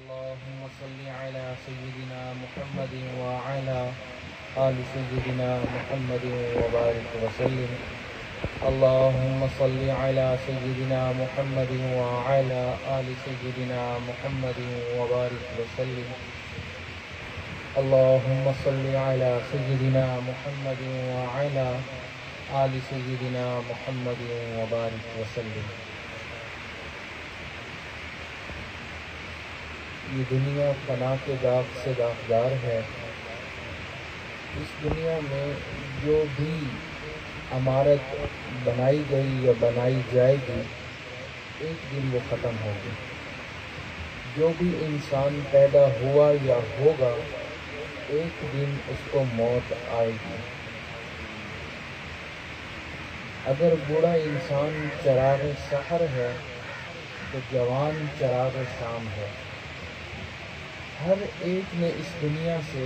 اللهم صل على سيدنا محمد وعلى آل سيدنا محمد وبارك وسلم. اللهم صل على سيدنا محمد وعلى آل سيدنا محمد وبارك وسلم. اللهم صل على سيدنا محمد وعلى آل سيدنا محمد وبارك وسلم. یہ دنیا فنا کے داغ سے داغدار ہے. اس دنیا میں جو بھی عمارت بنائی گئی یا بنائی جائے گی ایک دن وہ ختم ہوگی. جو بھی انسان پیدا ہوا یا ہوگا ایک دن اس کو موت آئے گی. اگر بوڑھا انسان چراغ سحر ہے تو جوان چراغ شام ہے. ہر ایک نے اس دنیا سے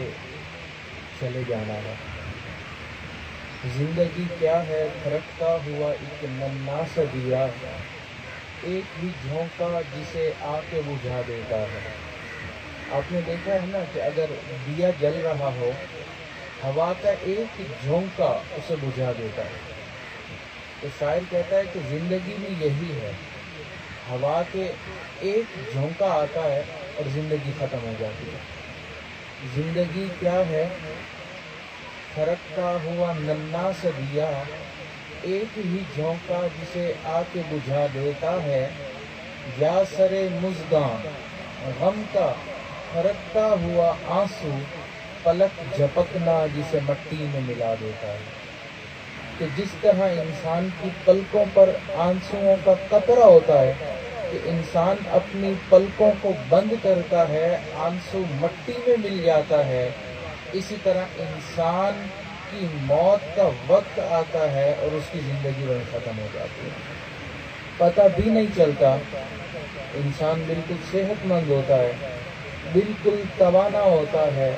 چلے جانا ہے. زندگی کیا ہے؟ تھرکتا ہوا ایک ننا سا دیا، ایک ہی جھونکا جسے آ کے بجھا دیتا ہے. آپ نے دیکھا ہے نا کہ اگر دیا جل رہا ہو ہوا کا ایک جھونکا اسے بجھا دیتا ہے. تو شاعر کہتا ہے کہ زندگی بھی یہی ہے، ہوا کے ایک جھونکا آتا ہے اور زندگی ختم ہو جاتی ہے. زندگی کیا ہے؟ تھرکتا ہوا ننا سا دیا، ایک ہی جھونکا جسے آ کے بجھا دیتا ہے. یا سرے مژگاں غم کا تھرکتا ہوا آنسو، پلک جھپکنا جسے مٹی میں ملا دیتا ہے. کہ جس طرح انسان کی پلکوں پر آنسوؤں کا قطرہ ہوتا ہے کہ انسان اپنی پلکوں کو بند کرتا ہے آنسو مٹی میں مل جاتا ہے، اسی طرح انسان کی موت کا وقت آتا ہے اور اس کی زندگی وہیں ختم ہو جاتی ہے. پتہ بھی نہیں چلتا. انسان بالکل صحت مند ہوتا ہے، بالکل توانا ہوتا ہے،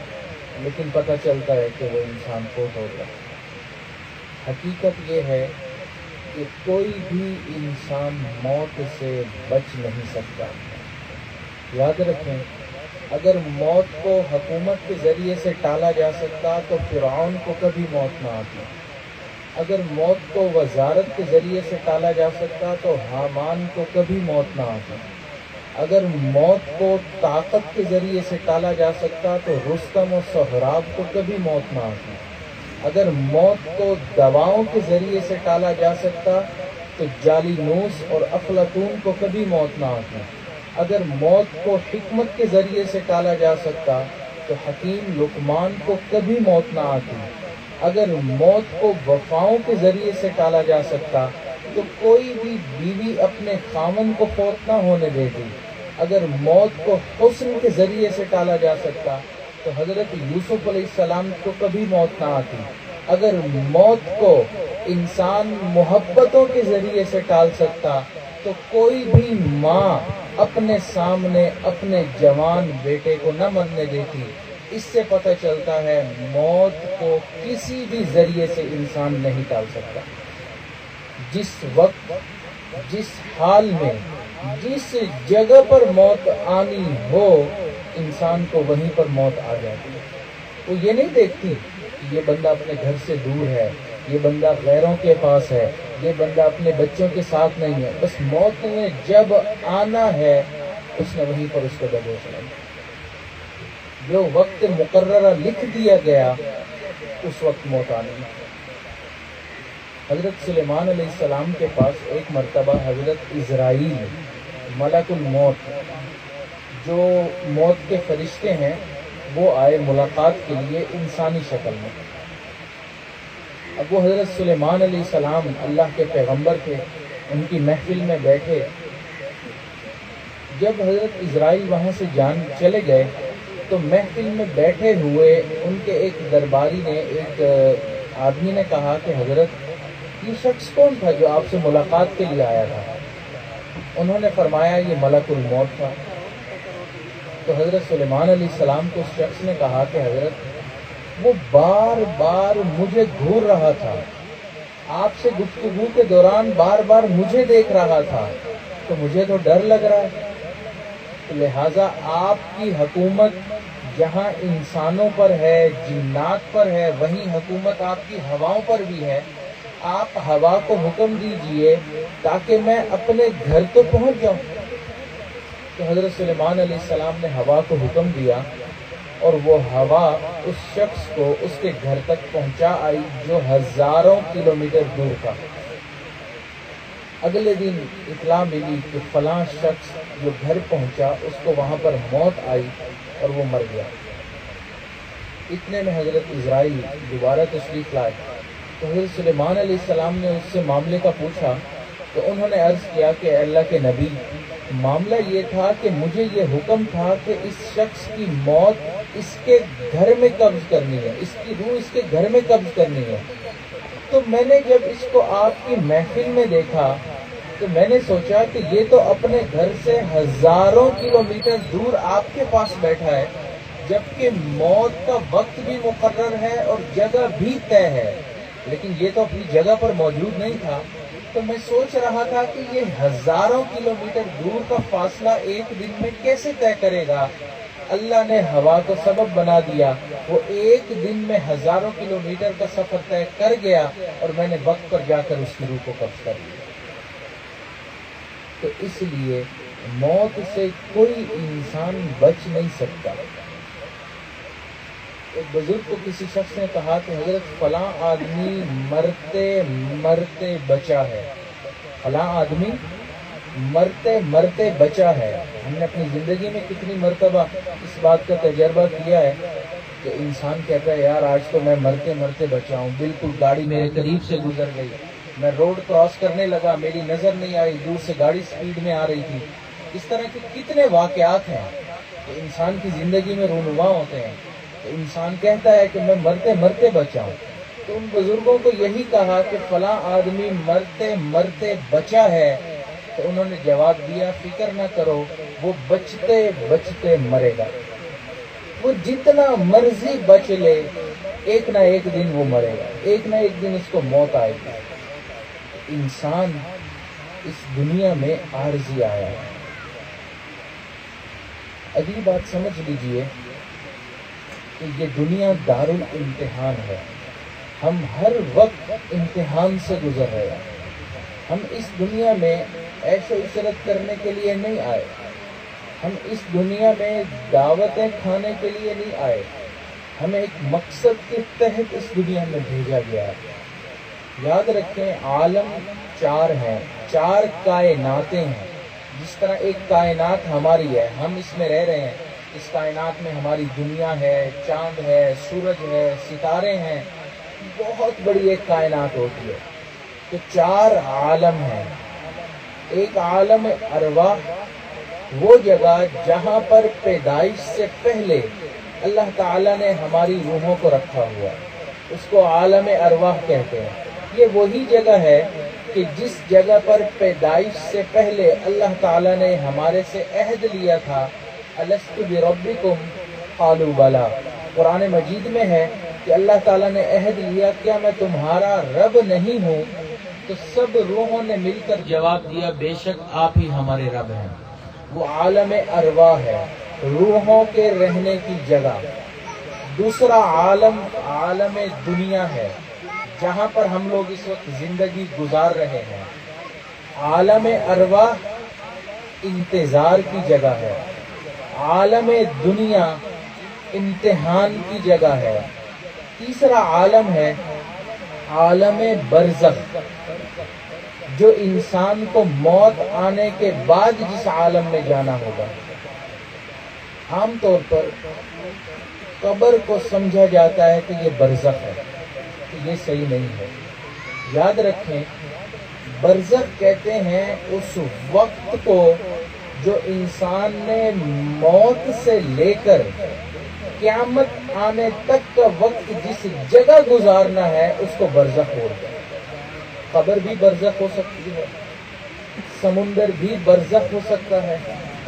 لیکن پتہ چلتا ہے کہ وہ انسان فوت ہو گیا. حقیقت یہ ہے کہ کوئی بھی انسان موت سے بچ نہیں سکتا. یاد رکھیں، اگر موت کو حکومت کے ذریعے سے ٹالا جا سکتا تو فرعون کو کبھی موت نہ آتی. اگر موت کو وزارت کے ذریعے سے ٹالا جا سکتا تو حامان کو کبھی موت نہ آتی. اگر موت کو طاقت کے ذریعے سے ٹالا جا سکتا تو رستم و سہراب کو کبھی موت نہ آتی. اگر موت کو دواؤں کے ذریعے سے ٹالا جا سکتا تو جالینوس اور افلاطون کو کبھی موت نہ آتی. اگر موت کو حکمت کے ذریعے سے ٹالا جا سکتا تو حکیم لقمان کو کبھی موت نہ آتی. اگر موت کو وفاؤں کے ذریعے سے ٹالا جا سکتا تو کوئی بھی بیوی اپنے خاوند کو فوت نہ ہونے دیتی. اگر موت کو حسن کے ذریعے سے ٹالا جا سکتا تو حضرت یوسف علیہ السلام کو کبھی موت نہ آتی. اگر موت کو انسان محبتوں کے ذریعے سے ٹال سکتا تو کوئی بھی ماں اپنے سامنے اپنے جوان بیٹے کو نہ مرنے دیتی. اس سے پتہ چلتا ہے موت کو کسی بھی ذریعے سے انسان نہیں ٹال سکتا. جس وقت، جس حال میں، جس جگہ پر موت آنی ہو انسان کو وہیں پر موت آ جاتی ہے. وہ یہ نہیں دیکھتی کہ یہ بندہ اپنے گھر سے دور ہے، یہ بندہ غیروں کے پاس ہے، یہ بندہ اپنے بچوں کے ساتھ نہیں ہے. بس موت نے جب آنا ہے اس نے وہیں پر اس کو دبوچ لیا. جو وقت مقررہ لکھ دیا گیا اس وقت موت آنی ہے. حضرت سلیمان علیہ السلام کے پاس ایک مرتبہ حضرت عزرائیل ملک الموت جو موت کے فرشتے ہیں وہ آئے ملاقات کے لیے انسانی شکل میں. اب وہ حضرت سلیمان علیہ السلام اللہ کے پیغمبر تھے، ان کی محفل میں بیٹھے. جب حضرت عزرائیل وہاں سے جان چلے گئے تو محفل میں بیٹھے ہوئے ان کے ایک درباری نے، ایک آدمی نے کہا کہ حضرت یہ شخص کون تھا جو آپ سے ملاقات کے لیے آیا تھا؟ انہوں نے فرمایا یہ ملک الموت تھا. تو حضرت سلیمان علیہ السلام کو اس شخص نے کہا کہ حضرت وہ بار بار مجھے گھور رہا تھا، آپ سے گفتگو کے دوران بار بار مجھے دیکھ رہا تھا، تو مجھے تو ڈر لگ رہا ہے. تو لہٰذا آپ کی حکومت جہاں انسانوں پر ہے، جنات پر ہے، وہیں حکومت آپ کی ہواؤں پر بھی ہے۔ آپ ہوا کو حکم دیجئے تاکہ میں اپنے گھر تو پہنچ جاؤں۔ تو حضرت سلیمان علیہ السلام نے ہوا کو حکم دیا اور وہ ہوا اس شخص کو اس کے گھر تک پہنچا آئی جو ہزاروں کلومیٹر دور تھا۔ اگلے دن اطلاع ملی کہ فلاں شخص جو گھر پہنچا اس کو وہاں پر موت آئی اور وہ مر گیا۔ اتنے میں حضرت عزرائیل دوبارہ تشریف لائے تو حضرت سلیمان علیہ السلام نے اس سے معاملے کا پوچھا تو انہوں نے عرض کیا کہ اللہ کے نبی، معاملہ یہ تھا کہ مجھے یہ حکم تھا کہ اس شخص کی موت اس کے گھر میں قبض کرنی ہے، اس کی روح اس کے گھر میں قبض کرنی ہے۔ تو میں نے جب اس کو آپ کی محفل میں دیکھا تو میں نے سوچا کہ یہ تو اپنے گھر سے ہزاروں کلومیٹر دور آپ کے پاس بیٹھا ہے، جبکہ موت کا وقت بھی مقرر ہے اور جگہ بھی طے ہے، لیکن یہ تو اپنی جگہ پر موجود نہیں تھا۔ تو میں سوچ رہا تھا کہ یہ ہزاروں کلومیٹر دور کا فاصلہ ایک دن میں کیسے طے کرے گا۔ اللہ نے ہوا کو سبب بنا دیا، وہ ایک دن میں ہزاروں کلومیٹر کا سفر طے کر گیا اور میں نے وقت پر جا کر اس کی روح کو قبض کر لیا۔ تو اس لیے موت سے کوئی انسان بچ نہیں سکتا۔ ایک بزرگ کو کسی شخص نے کہا کہ حضرت فلاں آدمی مرتے مرتے بچا ہے، فلاں آدمی مرتے مرتے بچا ہے۔ ہم نے اپنی زندگی میں کتنی مرتبہ اس بات کا تجربہ کیا ہے کہ انسان کہتا ہے یار آج تو میں مرتے مرتے بچا ہوں، بالکل گاڑی میرے قریب سے گزر گئی، میں روڈ کراس کرنے لگا، میری نظر نہیں آئی، دور سے گاڑی سپیڈ میں آ رہی تھی۔ اس طرح کے کتنے واقعات ہیں کہ انسان کی زندگی میں رونما ہوتے ہیں، تو انسان کہتا ہے کہ میں مرتے مرتے بچا ہوں۔ تو ان بزرگوں کو یہی کہا کہ فلاں آدمی مرتے مرتے بچا ہے، تو انہوں نے جواب دیا فکر نہ کرو، وہ بچتے بچتے مرے گا، وہ جتنا مرضی بچ لے ایک نہ ایک دن وہ مرے گا، ایک نہ ایک دن اس کو موت آئے گی۔ انسان اس دنیا میں عارضی آیا ہے۔ اگلی بات سمجھ لیجئے کہ یہ دنیا دارالامتحان ہے، ہم ہر وقت امتحان سے گزر رہے ہیں۔ ہم اس دنیا میں عیش و عشرت کرنے کے لیے نہیں آئے، ہم اس دنیا میں دعوتیں کھانے کے لیے نہیں آئے، ہمیں ایک مقصد کے تحت اس دنیا میں بھیجا گیا ہے۔ یاد رکھیں عالم چار ہیں، چار کائناتیں ہیں۔ جس طرح ایک کائنات ہماری ہے، ہم اس میں رہ رہے ہیں، اس کائنات میں ہماری دنیا ہے، چاند ہے، سورج ہے، ستارے ہیں، بہت بڑی ایک کائنات ہوتی ہے۔ تو چار عالم ہیں۔ ایک عالم ارواح، وہ جگہ جہاں پر پیدائش سے پہلے اللہ تعالیٰ نے ہماری روحوں کو رکھا ہوا ہے، اس کو عالم ارواح کہتے ہیں۔ یہ وہی جگہ ہے کہ جس جگہ پر پیدائش سے پہلے اللہ تعالیٰ نے ہمارے سے عہد لیا تھا، الست بربکم قالوا بلی۔ قرآن مجید میں ہے کہ اللہ تعالیٰ نے عہد لیا کیا میں تمہارا رب نہیں ہوں؟ تو سب روحوں نے مل کر جواب دیا بے شک آپ ہی ہمارے رب ہیں۔ وہ عالم ارواح ہے، روحوں کے رہنے کی جگہ۔ دوسرا عالم عالم دنیا ہے، جہاں پر ہم لوگ اس وقت زندگی گزار رہے ہیں۔ عالم ارواح انتظار کی جگہ ہے، عالم دنیا امتحان کی جگہ ہے۔ تیسرا عالم ہے عالم برزخ، جو انسان کو موت آنے کے بعد جس عالم میں جانا ہوگا۔ عام طور پر قبر کو سمجھا جاتا ہے کہ یہ برزخ ہے، کہ یہ صحیح نہیں ہے۔ یاد رکھیں برزخ کہتے ہیں اس وقت کو جو انسان نے موت سے لے کر قیامت آنے تک کا وقت جس جگہ گزارنا ہے اس کو برزخ بولتے ہیں۔ قبر بھی برزخ ہو سکتی ہے، سمندر بھی برزخ ہو سکتا ہے۔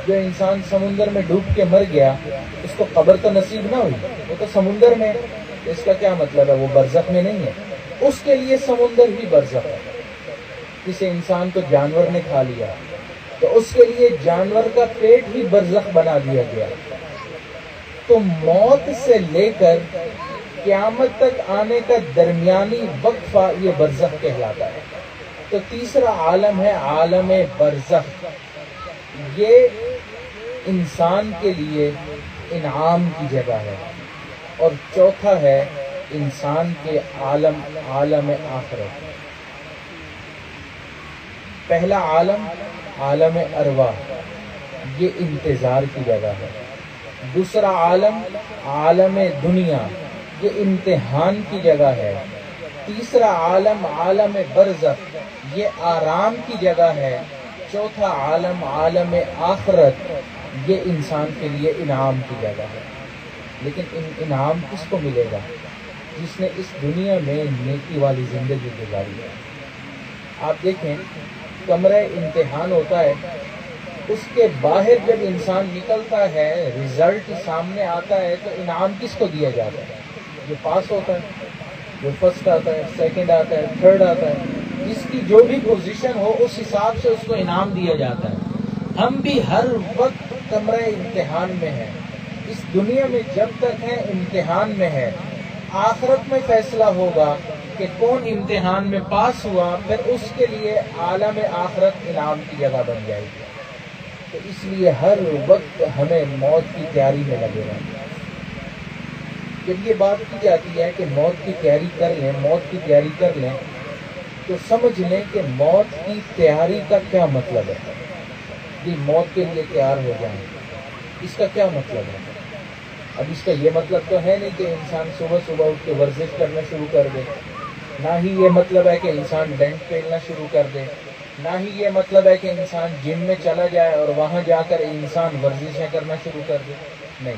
جو انسان سمندر میں ڈوب کے مر گیا اس کو قبر تو نصیب نہ ہوئی، وہ تو سمندر میں، اس کا کیا مطلب ہے وہ برزخ میں نہیں ہے؟ اس کے لیے سمندر بھی برزخ ہے۔ کسی انسان کو جانور نے کھا لیا تو اس کے لیے جانور کا پیٹ ہی برزخ بنا دیا گیا. تو موت سے لے کر قیامت تک آنے کا درمیانی وقفہ یہ برزخ کہلاتا ہے. تو تیسرا عالم ہے عالم برزخ. یہ انسان کے لیے انعام کی جگہ ہے. اور چوتھا ہے انسان کے عالم آخرت. پہلا عالم عالم ارواح، یہ انتظار کی جگہ ہے. دوسرا عالم عالم دنیا، یہ امتحان کی جگہ ہے. تیسرا عالم عالم برزخ، یہ آرام کی جگہ ہے. چوتھا عالم عالم آخرت، یہ انسان کے لیے انعام کی جگہ ہے. لیکن انعام کس کو ملے گا؟ جس نے اس دنیا میں نیکی والی زندگی گزاری ہے. آپ دیکھیں، کمرہ امتحان ہوتا ہے، اس کے باہر جب انسان نکلتا ہے، رزلٹ سامنے آتا ہے، تو انعام کس کو دیا جاتا ہے؟ جو پاس ہوتا ہے، جو فرسٹ آتا ہے، سیکنڈ آتا ہے، تھرڈ آتا ہے، جس کی جو بھی پوزیشن ہو اس حساب سے اس کو انعام دیا جاتا ہے. ہم بھی ہر وقت کمرہ امتحان میں ہیں. اس دنیا میں جب تک ہے امتحان میں ہے. آخرت میں فیصلہ ہوگا کہ کون امتحان میں پاس ہوا، پھر اس کے لیے عالم آخرت انعام کی جگہ بن جائے گی. تو اس لیے ہر وقت ہمیں موت کی تیاری میں لگے رہنا. جب یہ بات کی جاتی ہے کہ موت کی تیاری کر لیں، موت کی تیاری کر لیں، تو سمجھ لیں کہ موت کی تیاری کا کیا مطلب ہے. یہ موت کے لیے تیار ہو جائیں، اس کا کیا مطلب ہے؟ اب اس کا یہ مطلب تو ہے نہیں کہ انسان صبح صبح اٹھ کے ورزش کرنا شروع کر دے. نہ ہی یہ مطلب ہے کہ انسان ڈنڈ کھیلنا شروع کر دے. نہ ہی یہ مطلب ہے کہ انسان جم میں چلا جائے اور وہاں جا کر انسان ورزشیں کرنا شروع کر دے. نہیں،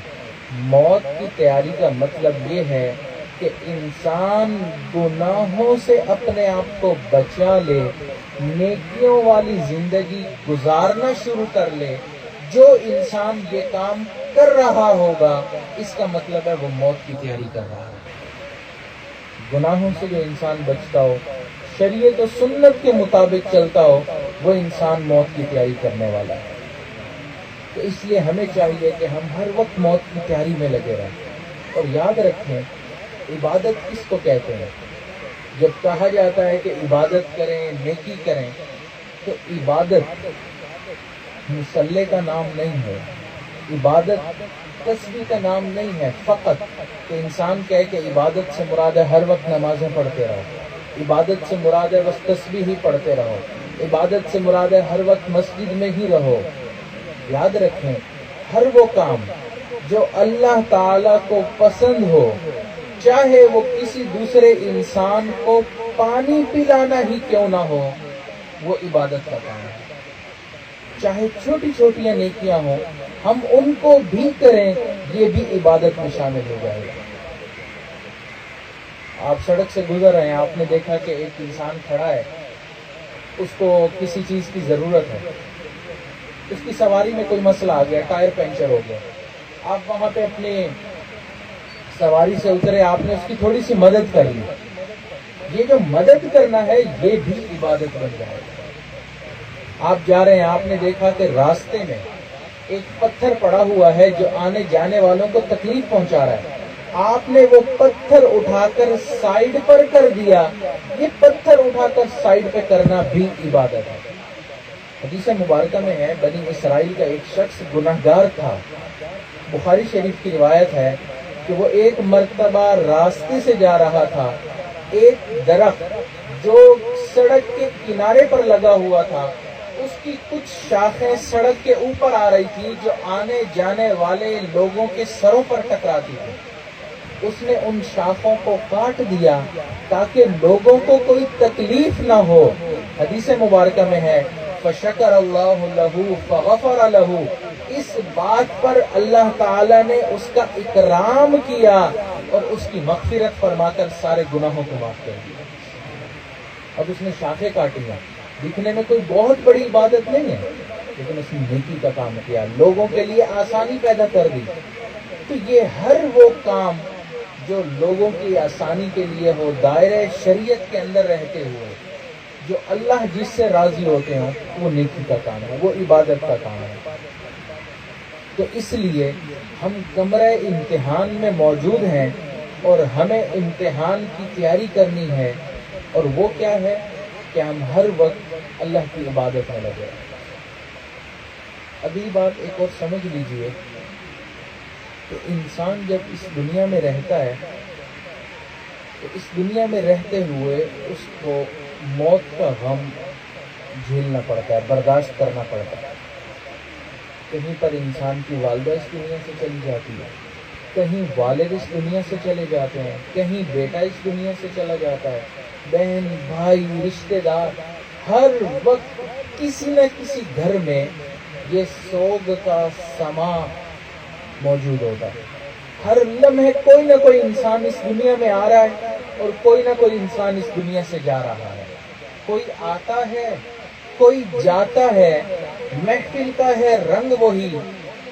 موت کی تیاری کا مطلب یہ ہے کہ انسان گناہوں سے اپنے آپ کو بچا لے، نیکیوں والی زندگی گزارنا شروع کر لے. جو انسان یہ کام کر رہا ہوگا، اس کا مطلب ہے وہ موت کی تیاری کر رہا ہے. گناہوں سے جو انسان بچتا ہو، شریعت و سنت کے مطابق چلتا ہو، وہ انسان موت کی تیاری کرنے والا ہے. تو اس لیے ہمیں چاہیے کہ ہم ہر وقت موت کی تیاری میں لگے رہیں. اور یاد رکھیں، عبادت کس کو کہتے ہیں؟ جب کہا جاتا ہے کہ عبادت کریں، نیکی کریں، تو عبادت مصلی کا نام نہیں ہے. عبادت تسبیح کا نام نہیں ہے. فقط کہ انسان کہے کہ عبادت سے مراد ہے ہر وقت نمازیں پڑھتے رہو، عبادت سے مراد ہے بس تسبیح ہی پڑھتے رہو، عبادت سے مراد ہے ہر وقت مسجد میں ہی رہو. یاد رکھیں، ہر وہ کام جو اللہ تعالی کو پسند ہو، چاہے وہ کسی دوسرے انسان کو پانی پلانا ہی کیوں نہ ہو، وہ عبادت کا کام ہے. چاہے چھوٹی چھوٹیاں نیکیاں ہوں، ہم ان کو بھی کریں، یہ بھی عبادت میں شامل ہو جائے گا. آپ سڑک سے گزر رہے ہیں، آپ نے دیکھا کہ ایک انسان کھڑا ہے، اس کو کسی چیز کی ضرورت ہے، اس کی سواری میں کوئی مسئلہ آ گیا، ٹائر پنچر ہو گیا. آپ وہاں پہ اپنی سواری سے اترے، آپ نے اس کی تھوڑی سی مدد کر لی. یہ جو مدد کرنا ہے یہ بھی عبادت بن جائے گا. آپ جا رہے ہیں، آپ نے دیکھا کہ راستے میں ایک پتھر پڑا ہوا ہے جو آنے جانے والوں کو تکلیف پہنچا رہا ہے. آپ نے وہ پتھر اٹھا کر سائیڈ پر کر دیا. یہ پتھر اٹھا کر سائیڈ پہ کرنا بھی عبادت ہے. حدیث مبارکہ میں ہے، بنی اسرائیل کا ایک شخص گناہگار تھا. بخاری شریف کی روایت ہے کہ وہ ایک مرتبہ راستے سے جا رہا تھا. ایک درخت جو سڑک کے کنارے پر لگا ہوا تھا، اس کی کچھ شاخیں سڑک کے اوپر آ رہی تھی جو آنے جانے والے لوگوں کے سروں پر ٹکراتی تھی. اس نے ان شاخوں کو کاٹ دیا تاکہ لوگوں کو کوئی تکلیف نہ ہو. حدیث مبارکہ میں ہے فَشَكَرَ اللَّهُ لَهُ فَغَفَرَ لَهُ. اس بات پر اللہ تعالی نے اس کا اکرام کیا اور اس کی مغفرت فرما کر سارے گناہوں کو معاف کر دیا. اب اس نے شاخیں کاٹی ہیں، دکھنے میں کوئی بہت بڑی عبادت نہیں ہے، لیکن اس نے نیکی کا کام کیا، لوگوں کے لیے آسانی پیدا کر دی. تو یہ ہر وہ کام جو لوگوں کی آسانی کے لیے ہو، دائرہ شریعت کے اندر رہتے ہوئے، جو اللہ جس سے راضی ہوتے ہیں وہ نیکی کا کام ہے، وہ عبادت کا کام ہے۔ تو اس لیے ہم کمرہ امتحان میں موجود ہیں اور ہمیں امتحان کی تیاری کرنی ہے، اور وہ کیا ہے کہ ہم ہر وقت اللہ کی عبادت میں لگے۔ ابھی بات ایک اور سمجھ لیجئے کہ انسان جب اس دنیا میں رہتا ہے تو اس دنیا میں رہتے ہوئے اس کو موت کا غم جھیلنا پڑتا ہے، برداشت کرنا پڑتا ہے۔ کہیں پر انسان کی والدہ اس دنیا سے چلی جاتی ہے، کہیں والد اس دنیا سے چلے جاتے ہیں، کہیں بیٹا اس دنیا سے چلا جاتا ہے، بہن بھائی رشتے دار، ہر وقت کسی نہ کسی گھر میں یہ سوگ کا سما موجود ہوتا ہے۔ ہر لمحے کوئی نہ کوئی انسان اس دنیا میں آ رہا ہے اور کوئی نہ کوئی انسان اس دنیا سے جا رہا ہے۔ کوئی آتا ہے، کوئی جاتا ہے، محفل کا ہے رنگ وہی،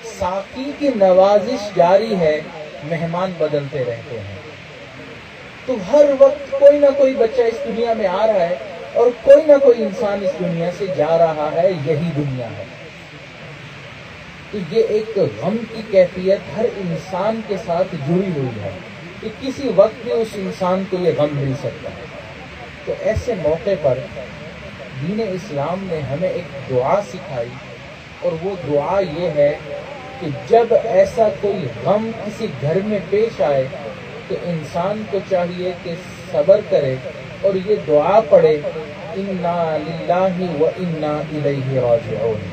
ساقی کی نوازش جاری ہے، مہمان بدلتے رہتے ہیں۔ تو ہر وقت کوئی نہ کوئی بچہ اس دنیا میں آ رہا ہے اور کوئی نہ کوئی انسان اس دنیا سے جا رہا ہے، یہی دنیا ہے۔ تو یہ ایک غم کی کیفیت ہر انسان کے ساتھ جڑی ہوئی ہے کہ کسی وقت بھی اس انسان کو یہ غم مل سکتا ہے۔ تو ایسے موقع پر دین اسلام نے ہمیں ایک دعا سکھائی، اور وہ دعا یہ ہے کہ جب ایسا کوئی غم کسی گھر میں پیش آئے تو انسان کو چاہیے کہ صبر کرے اور یہ دعا پڑھے، انا للہ و انا الیہ راجعون۔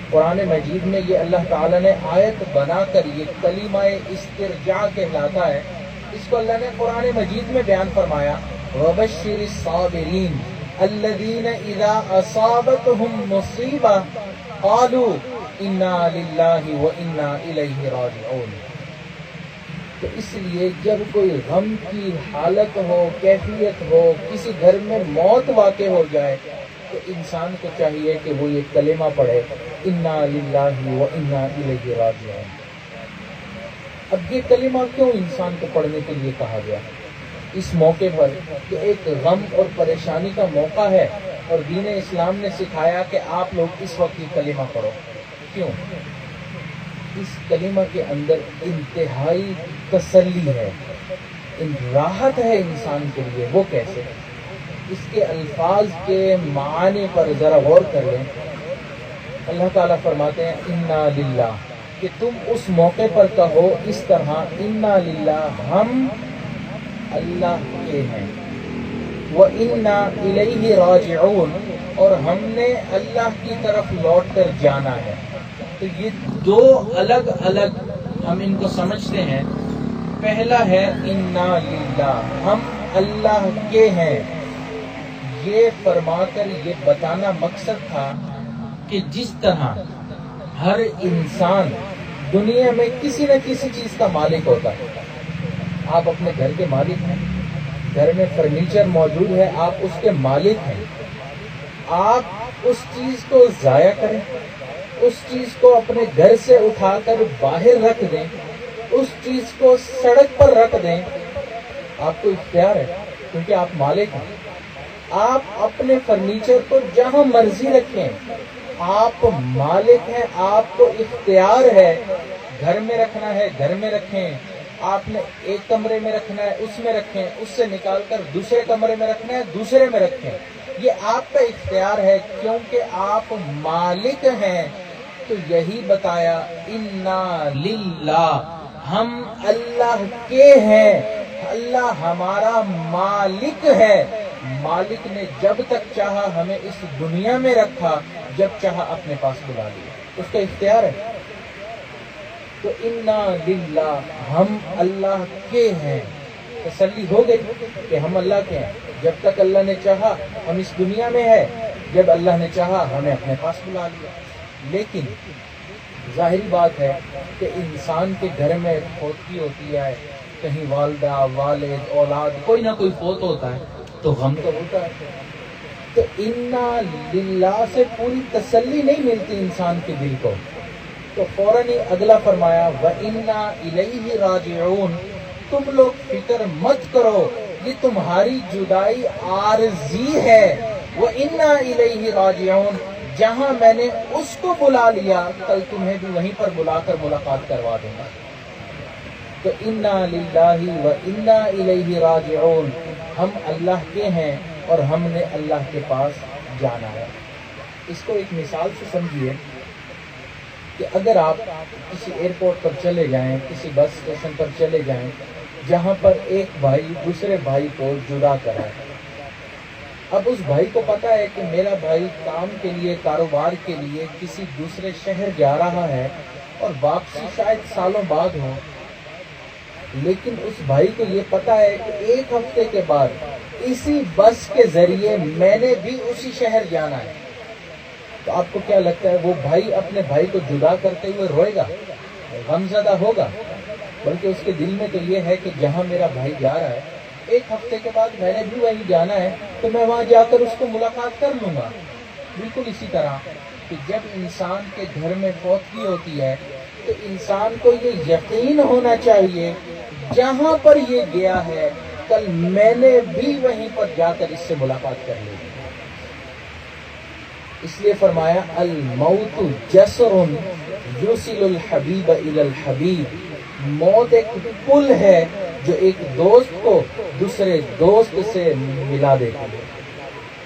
قرآن مجید میں یہ اللہ تعالیٰ نے آیت بنا کر، یہ کلمہ استرجاع کہلاتا ہے، اس کو اللہ نے قرآن مجید میں بیان فرمایا، وَبَشِّرِ الصَّابِرِينَ الَّذِينَ إِذَا أَصَابَتْهُمْ مُصِيبَةٌ قَالُوا إِنَّا لِلَّهِ وَإِنَّا إِلَيْهِ رَاجِعُونَ۔ تو اس لیے جب کوئی غم کی حالت ہو، کیفیت ہو، کسی گھر میں موت واقع ہو جائے تو انسان کو چاہیے کہ وہ یہ کلمہ پڑھے، انا للہ و انا الیہ راجعون۔ اب یہ کلمہ کیوں انسان کو پڑھنے کے لیے کہا گیا اس موقع پر کہ ایک غم اور پریشانی کا موقع ہے، اور دین اسلام نے سکھایا کہ آپ لوگ اس وقت یہ کلمہ پڑھو؟ کیوں؟ اس کلمہ کے اندر انتہائی تسلی ہے، راحت ہے انسان کے لیے۔ وہ کیسے؟ اس کے الفاظ کے معانی پر ذرا غور کر لیں۔ اللہ تعالیٰ فرماتے ہیں انا للہ، کہ تم اس موقع پر کہو اس طرح، انا للہ، ہم اللہ کے ہیں، وَإِنَّا إِلَيْهِ رَاجِعُونَ، اور ہم نے اللہ کی طرف لوٹ کر جانا ہے۔ تو یہ دو الگ الگ ہم ان کو سمجھتے ہیں۔ پہلا ہے انا للہ، ہم اللہ کے ہیں، یہ فرما کر یہ بتانا مقصد تھا کہ جس طرح ہر انسان دنیا میں کسی نہ کسی چیز کا مالک ہوتا ہے۔ آپ اپنے گھر کے مالک ہیں، گھر میں فرنیچر موجود ہے، آپ اس کے مالک ہیں۔ آپ اس چیز کو ضائع کریں، اس چیز کو اپنے گھر سے اٹھا کر باہر رکھ دیں، اس چیز کو سڑک پر رکھ دیں، آپ کو اختیار ہے کیونکہ آپ مالک ہیں۔ آپ اپنے فرنیچر کو جہاں مرضی رکھیں، آپ مالک ہیں، آپ کو اختیار ہے۔ گھر میں رکھنا ہے گھر میں رکھیں، آپ نے ایک کمرے میں رکھنا ہے اس میں رکھیں، اس سے نکال کر دوسرے کمرے میں رکھنا ہے دوسرے میں رکھیں، یہ آپ کا اختیار ہے کیونکہ آپ مالک ہیں۔ تو یہی بتایا انا للہ، ہم اللہ کے ہیں، اللہ ہمارا مالک ہے۔ مالک نے جب تک چاہا ہمیں اس دنیا میں رکھا، جب چاہا اپنے پاس بلا لیا، اس کا اختیار ہے۔ تو انا للہ، ہم اللہ کے ہیں، تسلی ہو گئی کہ ہم اللہ کے ہیں۔ جب تک اللہ نے چاہا ہم اس دنیا میں ہے، جب اللہ نے چاہا ہمیں اپنے پاس بلا لیا۔ لیکن ظاہری بات ہے کہ انسان کے گھر میں فوتگی ہوتی ہے، کہیں والدہ والد اولاد کوئی نہ کوئی فوت ہوتا ہے تو غم تو ہوتا ہے۔ تو انا للہ سے پوری تسلی نہیں ملتی انسان کے دل کو، تو فوراً ہی اگلا فرمایا وَإِنَّا إِلَيْهِ رَاجِعُونَ، تم لوگ فکر مت کرو، یہ تمہاری جدائی عارضی ہے، وَإِنَّا إِلَيْهِ رَاجِعُونَ، جہاں میں نے اس کو بلا لیا کل تمہیں بھی وہیں پر بلا کر ملاقات کروا دوں گا۔ تو اِنَّا لِلَّهِ وَإِنَّا إِلَيْهِ رَاجِعُونَ، ہم اللہ کے ہیں اور ہم نے اللہ کے پاس جانا ہے۔ اس کو ایک مثال سے سمجھیے کہ اگر آپ کسی ایئرپورٹ پر چلے جائیں، کسی بس اسٹیشن پر چلے جائیں جہاں پر ایک بھائی دوسرے بھائی کو جدا کرائے، اب اس بھائی کو پتا ہے کہ میرا بھائی کام کے لیے، کاروبار کے لیے کسی دوسرے شہر جا رہا ہے اور واپسی شاید سالوں بعد ہو، لیکن اس بھائی کو یہ پتا ہے کہ ایک ہفتے کے بعد اسی بس کے ذریعے میں نے بھی اسی شہر جانا ہے، تو آپ کو کیا لگتا ہے وہ بھائی اپنے بھائی کو جدا کرتے ہوئے روئے گا، غمزدہ ہوگا؟ بلکہ اس کے دل میں تو یہ ہے کہ جہاں میرا بھائی جا رہا ہے ایک ہفتے کے بعد میں نے بھی وہیں جانا ہے، تو میں وہاں جا کر اس کو ملاقات کر لوں گا۔ بالکل اسی طرح کہ جب انسان کے گھر میں فوتگی ہوتی ہے تو انسان کو یہ یقین ہونا چاہیے جہاں پر یہ گیا ہے کل میں نے بھی وہیں پر جا کر اس سے ملاقات کر لی۔ اس لیے فرمایا الموت جسر یوصل الحبیب الی الحبیب، موت ایک پل ہے جو ایک دوست کو دوسرے دوست سے ملا دیتی ہے۔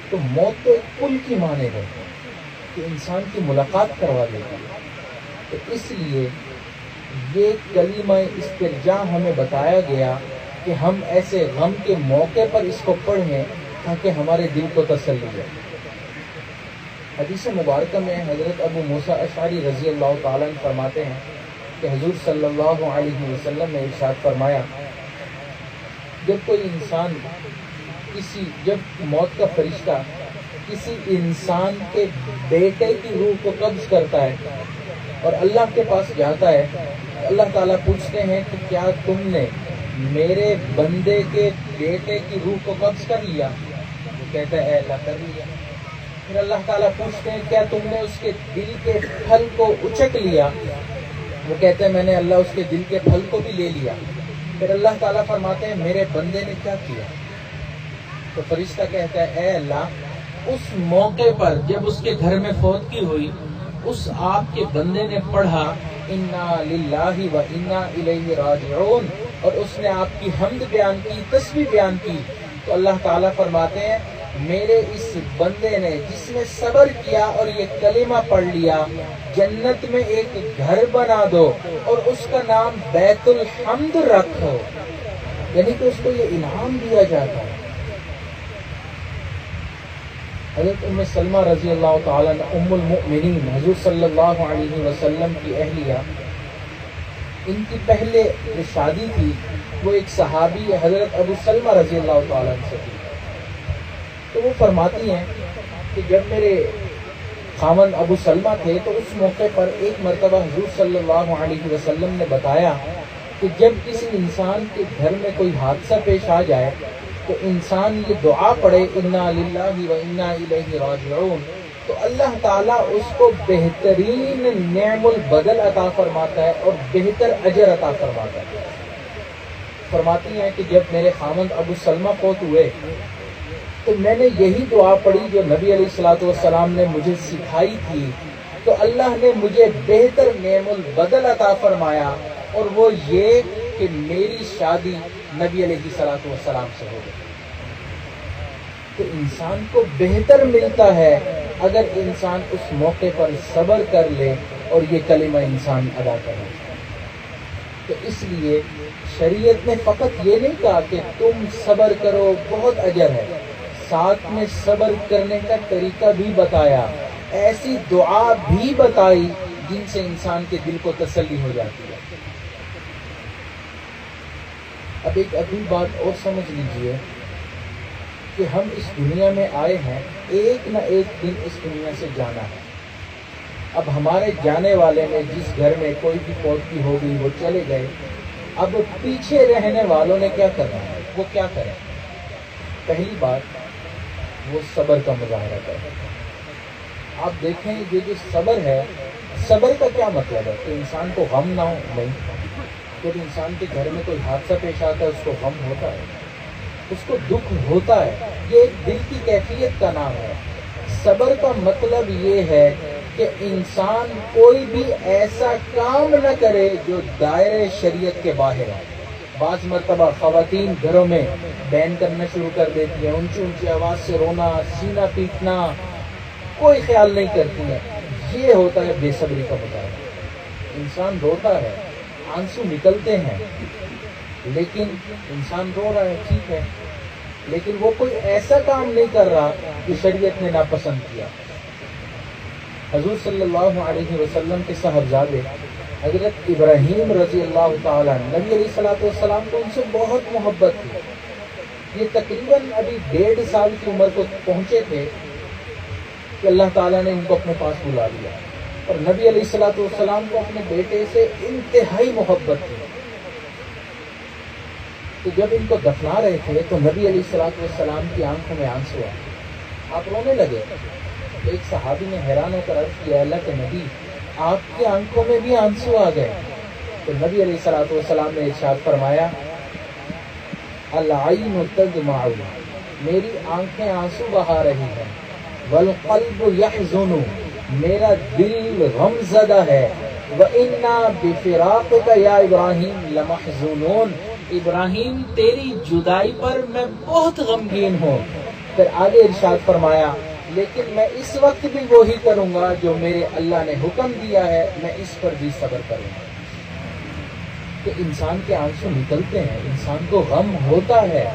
تو موت تو ایک پل کی مانند ہے کہ انسان کی ملاقات کروا دیتی ہے۔ تو اس لیے یہ کلمہ استرجاع ہمیں بتایا گیا کہ ہم ایسے غم کے موقع پر اس کو پڑھیں تاکہ ہمارے دل کو تسلی ہو۔ حدیث مبارکہ میں حضرت ابو موسیٰ اشعری رضی اللہ تعالیٰ عنہ فرماتے ہیں کہ حضور صلی اللہ علیہ وسلم نے ارشاد فرمایا، جب کوئی انسان جب موت کا فرشتہ کسی انسان کے بیٹے کی روح کو قبض کرتا ہے اور اللہ کے پاس جاتا ہے، اللہ تعالیٰ پوچھتے ہیں کہ کیا تم نے میرے بندے کے بیٹے کی روح کو قبض کر لیا؟ وہ کہتا ہے اے اللہ کر لیا۔ پھر اللہ تعالیٰ پوچھتے ہیں کیا تم نے اس کے دل کے پھل کو اچک لیا؟ وہ کہتے ہیں میں نے اللہ اس کے دل کے پھل کو بھی لے لیا۔ پھر اللہ تعالیٰ فرماتے ہیں میرے بندے نے کیا کیا؟ تو فرشتہ کہتا ہے اے اللہ، اس موقع پر جب اس کے گھر میں فوتگی ہوئی، اس آپ کے بندے نے پڑھا انا للہ و انا الیہ راجعون، اور اس نے آپ کی حمد بیان کی، تسبیح بیان کی، تو اللہ تعالیٰ فرماتے ہیں میرے اس بندے نے جس نے صبر کیا اور یہ کلمہ پڑھ لیا، جنت میں ایک گھر بنا دو اور اس کا نام بیت الحمد رکھو، یعنی کہ اس کو یہ انعام دیا جاتا ہے۔ حضرت ام سلمہ رضی اللہ تعالیٰ عنہ ام المؤمنین حضور صلی اللہ علیہ وسلم کی اہلیہ، ان کی پہلے جو شادی تھی وہ ایک صحابی حضرت ابو سلمہ رضی اللہ تعالیٰ عنہ سے تھی۔ تو وہ فرماتی ہیں کہ جب میرے خاوند ابو سلمہ تھے تو اس موقع پر ایک مرتبہ حضور صلی اللہ علیہ وسلم نے بتایا کہ جب کسی انسان کے گھر میں کوئی حادثہ پیش آ جائے تو انسان یہ دعا پڑھے انا للہ و انا الیہ راجعون، تو اللہ تعالیٰ اس کو بہترین نعم البدل عطا فرماتا ہے اور بہتر اجر عطا فرماتا ہے۔ فرماتی ہیں کہ جب میرے خاوند ابو سلمہ فوت ہوئے تو میں نے یہی دعا پڑھی جو نبی علیہ الصلوۃ والسلام نے مجھے سکھائی تھی، تو اللہ نے مجھے بہتر نعم البدل عطا فرمایا، اور وہ یہ کہ میری شادی نبی علیہ الصلوۃ والسلام سے ہو گئی۔ تو انسان کو بہتر ملتا ہے اگر انسان اس موقع پر صبر کر لے اور یہ کلمہ انسان ادا کرے۔ تو اس لیے شریعت نے فقط یہ نہیں کہا کہ تم صبر کرو بہت اجر ہے، ساتھ میں صبر کرنے کا طریقہ بھی بتایا، ایسی دعا بھی بتائی جن سے انسان کے دل کو تسلی ہو جاتی ہے۔ اب ایک اگلی بات اور سمجھ لیجئے کہ ہم اس دنیا میں آئے ہیں، ایک نہ ایک دن اس دنیا سے جانا ہے۔ اب ہمارے جانے والے میں جس گھر میں کوئی بھی فوتگی ہو گئی وہ چلے گئے، اب پیچھے رہنے والوں نے کیا کرنا ہے؟ وہ کیا کریں؟ پہلی بات وہ صبر کا مظاہرہ کریں۔ آپ دیکھیں یہ جو صبر ہے، صبر کا کیا مطلب ہے؟ کہ انسان کو غم نہ ہو؟ نہیں۔ جب انسان کے گھر میں کوئی حادثہ پیش آتا ہے اس کو غم ہوتا ہے، اس کو دکھ ہوتا ہے، یہ ایک دل کی کیفیت کا نام ہے۔ صبر کا مطلب یہ ہے کہ انسان کوئی بھی ایسا کام نہ کرے جو دائرے شریعت کے باہر ہے۔ بعض مرتبہ خواتین گھروں میں بین کرنا شروع کر دیتی ہیں، اونچی اونچی آواز سے رونا، سینہ پیٹنا، کوئی خیال نہیں کرتی ہیں۔ یہ ہوتا ہے بے صبری کا مظاہرہ۔ انسان روتا ہے، آنسو نکلتے ہیں، لیکن انسان رو رہا ہے، ٹھیک ہے، لیکن وہ کوئی ایسا کام نہیں کر رہا جو شریعت نے ناپسند کیا۔ حضور صلی اللہ علیہ وسلم کے صاحبزادے حضرت ابراہیم رضی اللہ تعالیٰ نبی علیہ الصلوۃ والسلام کو ان سے بہت محبت تھی۔ یہ تقریباً ابھی 1.5 سال کی عمر کو پہنچے تھے کہ اللہ تعالیٰ نے ان کو اپنے پاس بلا لیا، اور نبی علیہ الصلوۃ والسلام کو اپنے بیٹے سے انتہائی محبت تھی۔ تو جب ان کو دفنا رہے تھے تو نبی علیہ الصلوۃ والسلام کی آنکھوں میں آنسو آئے، آپ رونے لگے۔ ایک صحابی نے حیران ہو کر عرض کیا، اللہ کے نبی، آپ کی آنکھوں میں بھی آنسو آ گئے؟ تو نبی علیہ الصلوۃ والسلام نے ارشاد فرمایا، العین تدمع، میری آنکھیں آنسو بہا رہی ہیں، والقلب یحزن، میرا دل غم زدہ ہے، وَإِنَّا بِفِرَاقِكَ يَا إِبْرَاهِيمُ لَمَحْزُونُونَ، ابراہیم تیری جدائی پر میں بہت غمگین ہوں۔ پھر آگے ارشاد فرمایا، لیکن میں اس وقت بھی وہی کروں گا جو میرے اللہ نے حکم دیا ہے، میں اس پر بھی صبر کروں گا۔ کہ انسان کے آنسو نکلتے ہیں، انسان کو غم ہوتا ہے،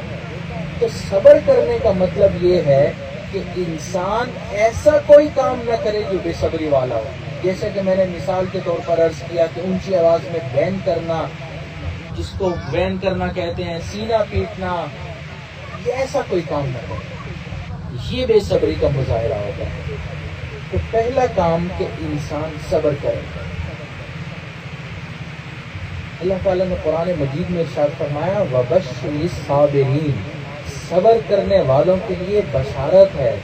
تو صبر کرنے کا مطلب یہ ہے کہ انسان ایسا کوئی کام نہ کرے جو بے صبری والا ہو۔ جیسے کہ میں نے مثال کے طور پر عرض کیا کہ اونچی آواز میں بین کرنا، جس کو بین کرنا کہتے ہیں، سینہ پیٹنا، یہ ایسا کوئی کام نہ کرے، یہ بے صبری کا مظاہرہ ہوتا ہے۔ تو پہلا کام کہ انسان صبر کرے۔ اللہ تعالیٰ نے قرآن مجید میں ارشاد فرمایا، وَبَشِّرِ الصَّابِرِينَ، صبر کرنے والوں کے لیے بشارت ہے۔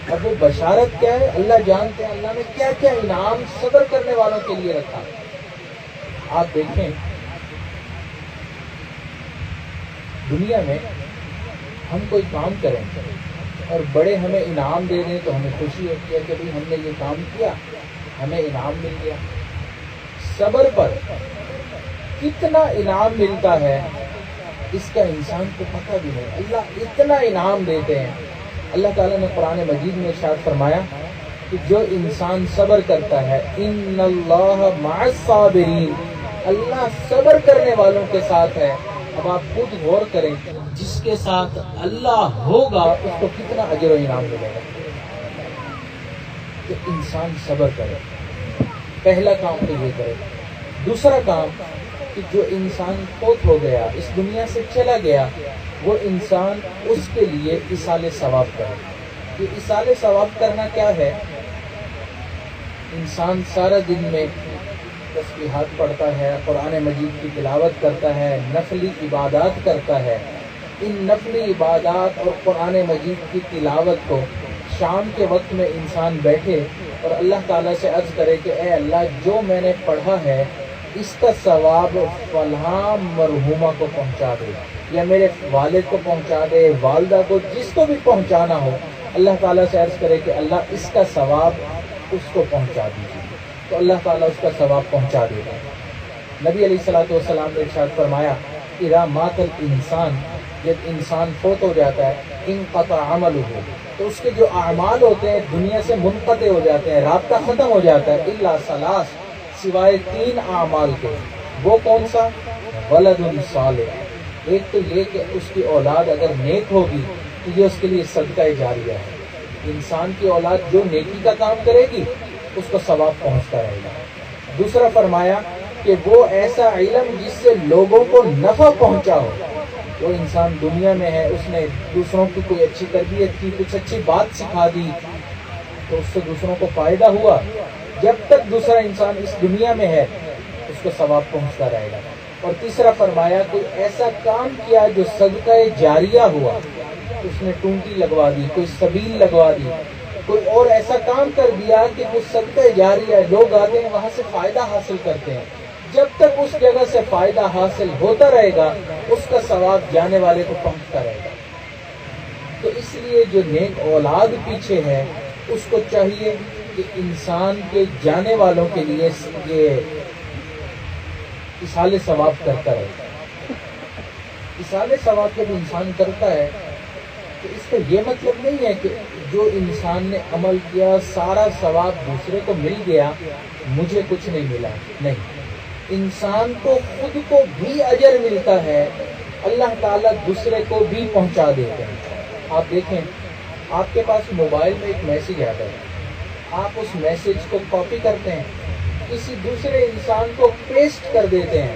اب وہ بشارت کیا ہے؟ اللہ جانتے ہیں اللہ نے کیا کیا انعام صبر کرنے والوں کے لیے رکھا۔ آپ دیکھیں دنیا میں ہم کوئی کام کریں اور بڑے ہمیں انعام دے دیں تو ہمیں خوشی ہوتی ہے کہ بھئی ہم نے یہ کام کیا، ہمیں انعام مل گیا۔ صبر پر کتنا انعام ملتا ہے اس کا انسان کو پتہ بھی نہیں۔ اللہ اتنا انعام دیتے ہیں۔ اللہ تعالیٰ نے قرآن مجید میں ارشاد فرمایا کہ جو انسان صبر کرتا ہے، ان اللہ مع الصابرین، اللہ صبر کرنے والوں کے ساتھ ہے۔ اب آپ خود غور کریں، جس کے ساتھ اللہ ہوگا اس کو کتنا اجر و انعام ملے گا۔ کہ انسان صبر کرے، پہلا کام تو یہ کرے۔ دوسرا کام کہ جو انسان فوت ہو گیا، اس دنیا سے چلا گیا، وہ انسان اس کے لیے ایصال ثواب کرے۔ یہ ایصال ثواب کرنا کیا ہے؟ انسان سارا دن میں تسبیحات پڑھتا ہے، قرآن مجید کی تلاوت کرتا ہے، نفلی عبادات کرتا ہے۔ ان نفلی عبادات اور قرآن مجید کی تلاوت کو شام کے وقت میں انسان بیٹھے اور اللہ تعالیٰ سے عرض کرے کہ اے اللہ، جو میں نے پڑھا ہے اس کا ثواب فلاں مرحومہ کو پہنچا دے، یا میرے والد کو پہنچا دے، والدہ کو، جس کو بھی پہنچانا ہو، اللہ تعالیٰ سے عرض کرے کہ اللہ اس کا ثواب اس کو پہنچا دیجیے، تو اللہ تعالیٰ اس کا ثواب پہنچا دے گا۔ نبی علیہ الصلوۃ والسلام نے ارشاد فرمایا، اذا مات الانسان، جب انسان فوت ہو جاتا ہے، انقطع عملہ، تو اس کے جو اعمال ہوتے ہیں دنیا سے منقطع ہو جاتے ہیں، رابطہ ختم ہو جاتا ہے، الا ثلاث، سوائے 3 اعمال کے۔ وہ کون سا؟ ولد صالح، ایک تو یہ کہ اس کی اولاد اگر نیک ہوگی تو یہ اس کے لیے صدقہ جاریہ ہے، انسان کی اولاد جو نیکی کا کام کرے گی اس کو ثواب پہنچتا رہے گا۔ دوسرا فرمایا کہ وہ ایسا علم جس سے لوگوں کو نفع پہنچا ہو، وہ انسان دنیا میں ہے، اس نے دوسروں کی کوئی اچھی تربیت کی، کچھ اچھی بات سکھا دی تو اس سے دوسروں کو فائدہ ہوا، جب تک دوسرا انسان اس دنیا میں ہے اس کو ثواب پہنچتا رہے گا۔ اور تیسرا فرمایا کوئی ایسا کام کیا جو صدقہ جاریہ ہوا، اس نے ٹونٹی لگوا دی، کوئی سبیل لگوا دی، کوئی اور ایسا کام کر دیا کہ وہ صدقہ جاریہ ہے، لوگ آتے ہیں وہاں سے فائدہ حاصل کرتے ہیں۔ جب تک اس جگہ سے فائدہ حاصل ہوتا رہے گا اس کا ثواب جانے والے کو پہنچتا رہے گا۔ تو اس لیے جو نیک اولاد پیچھے ہے اس کو چاہیے کہ انسان کے جانے والوں کے لیے یہ اصال ثواب کرتا رہے۔ اصال ثواب جب انسان کرتا ہے تو اس کا یہ مطلب نہیں ہے کہ جو انسان نے عمل کیا سارا ثواب دوسرے کو مل گیا، مجھے کچھ نہیں ملا، نہیں، انسان کو خود کو بھی اجر ملتا ہے، اللہ تعالیٰ دوسرے کو بھی پہنچا دیتے ہیں۔ آپ دیکھیں، آپ کے پاس موبائل میں ایک میسیج آتا ہے، آپ اس میسیج کو کاپی کرتے ہیں، کسی دوسرے انسان کو پیسٹ کر دیتے ہیں،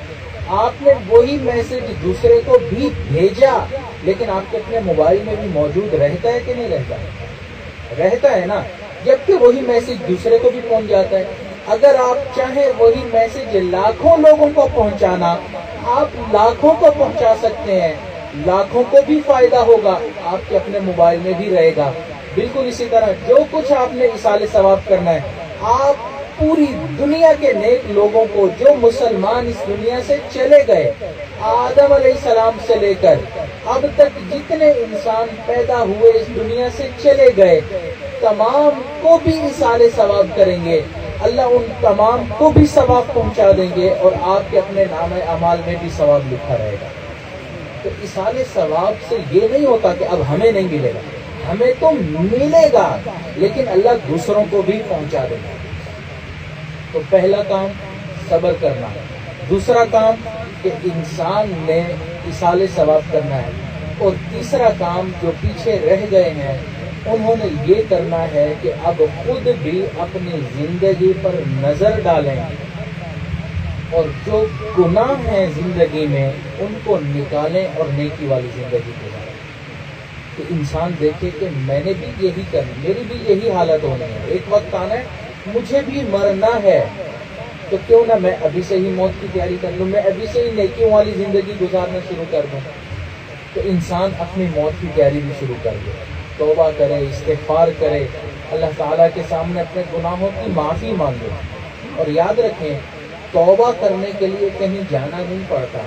آپ نے وہی میسیج دوسرے کو بھی بھیجا، لیکن آپ کے اپنے موبائل میں بھی موجود رہتا ہے کہ نہیں رہتا؟ رہتا ہے نا، جبکہ وہی میسیج دوسرے کو بھی پہنچ جاتا ہے۔ اگر آپ چاہیں وہی میسیج لاکھوں لوگوں کو پہنچانا، آپ لاکھوں کو پہنچا سکتے ہیں، لاکھوں کو بھی فائدہ ہوگا، آپ کے اپنے موبائل میں بھی رہے گا۔ بالکل اسی طرح جو کچھ آپ نے اصال ثواب کرنا ہے، آپ پوری دنیا کے نیک لوگوں کو، جو مسلمان اس دنیا سے چلے گئے، آدم علیہ السلام سے لے کر اب تک جتنے انسان پیدا ہوئے اس دنیا سے چلے گئے، تمام کو بھی اصال ثواب کریں گے، اللہ ان تمام کو بھی ثواب پہنچا دیں گے، اور آپ کے اپنے نام اعمال میں بھی ثواب لکھا رہے گا۔ تو اصال ثواب سے یہ نہیں ہوتا کہ اب ہمیں نہیں ملے گا، ہمیں تو ملے گا، لیکن اللہ دوسروں کو بھی پہنچا دے گا۔ تو پہلا کام صبر کرنا ہے، دوسرا کام کہ انسان نے اصال ثواب کرنا ہے، اور تیسرا کام جو پیچھے رہ گئے ہیں انہوں نے یہ کرنا ہے کہ اب خود بھی اپنی زندگی پر نظر ڈالیں، اور جو گناہ ہیں زندگی میں ان کو نکالیں اور نیکی والی زندگی گزاریں۔ تو انسان دیکھے کہ میں نے بھی یہی کرنا، میری بھی یہی حالت ہونی ہے، ایک وقت آنا ہے مجھے بھی مرنا ہے، تو کیوں نہ میں ابھی سے ہی موت کی تیاری کر لوں، میں ابھی سے ہی نیکیوں والی زندگی گزارنا شروع کر دوں۔ تو انسان اپنی موت کی تیاری بھی شروع کر دے، توبہ کرے، استغفار کرے، اللہ تعالیٰ کے سامنے اپنے گناہوں کی معافی مانگے۔ اور یاد رکھیں، توبہ کرنے کے لیے کہیں جانا نہیں پڑتا،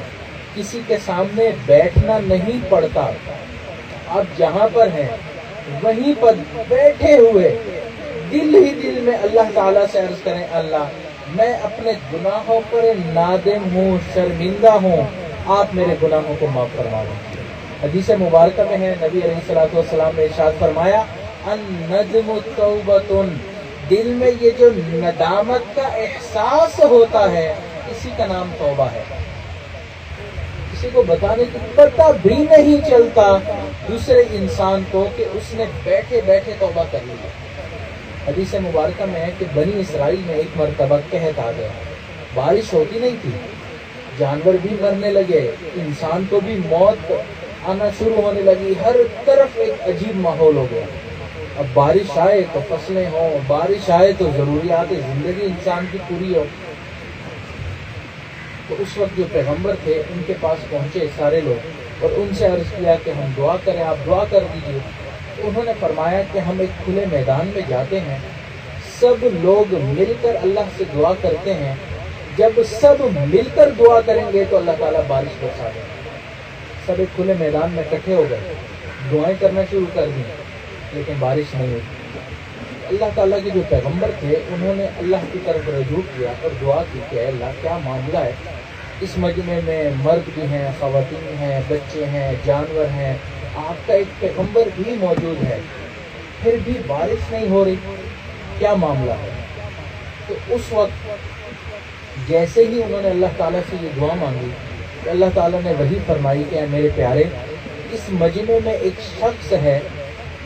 کسی کے سامنے بیٹھنا نہیں پڑتا، آپ جہاں پر ہیں وہیں پر بیٹھے ہوئے دل ہی دل میں اللہ تعالیٰ سے عرض کریں، اللہ میں اپنے گناہوں پر نادم ہوں، شرمندہ ہوں، آپ میرے گناہوں کو معاف فرما دیں۔ حدیث مبارکہ میں ہے، نبی علیہ الصلوۃ والسلام نے ارشاد فرمایا، الندم توبۃ، دل میں یہ جو ندامت کا احساس ہوتا ہے اسی کا نام توبہ ہے۔ کسی کو بتانے کی پتہ بھی نہیں چلتا دوسرے انسان کو کہ اس نے بیٹھے بیٹھے توبہ کر لی۔ حدیث مبارکہ میں ہے کہ بنی اسرائیل میں ایک مرتبہ قحط آ گیا، بارش ہوتی نہیں تھی، جانور بھی مرنے لگے، انسان کو بھی موت آنا شروع ہونے لگی، ہر طرف ایک عجیب ماحول ہو گیا۔ اب بارش آئے تو فصلیں ہوں، بارش آئے تو ضروریات زندگی انسان کی پوری ہو۔ تو اس وقت جو پیغمبر تھے ان کے پاس پہنچے سارے لوگ اور ان سے عرض کیا کہ ہم دعا کریں، آپ دعا کر دیجیے۔ تو انہوں نے فرمایا کہ ہم ایک کھلے میدان میں جاتے ہیں، سب لوگ مل کر اللہ سے دعا کرتے ہیں، جب سب مل کر دعا کریں گے تو اللہ تعالیٰ بارش برسا دیں گے۔ سب ایک کھلے میدان میں اکٹھے ہو گئے، دعائیں کرنا شروع کر دیں، لیکن بارش نہیں ہوئی۔ اللہ تعالیٰ کے جو پیغمبر تھے انہوں نے اللہ کی طرف رجوع کیا اور دعا کی کہ اے اللہ کیا معاملہ ہے، اس مجمع میں مرد بھی ہیں، خواتین ہیں، بچے ہیں، جانور ہیں، آپ کا ایک پیغمبر بھی موجود ہے، پھر بھی بارش نہیں ہو رہی، کیا معاملہ ہے؟ تو اس وقت جیسے ہی انہوں نے اللہ تعالیٰ سے یہ دعا مانگی کہ اللہ تعالیٰ نے وہی فرمائی کہ اے میرے پیارے، اس مجمع میں ایک شخص ہے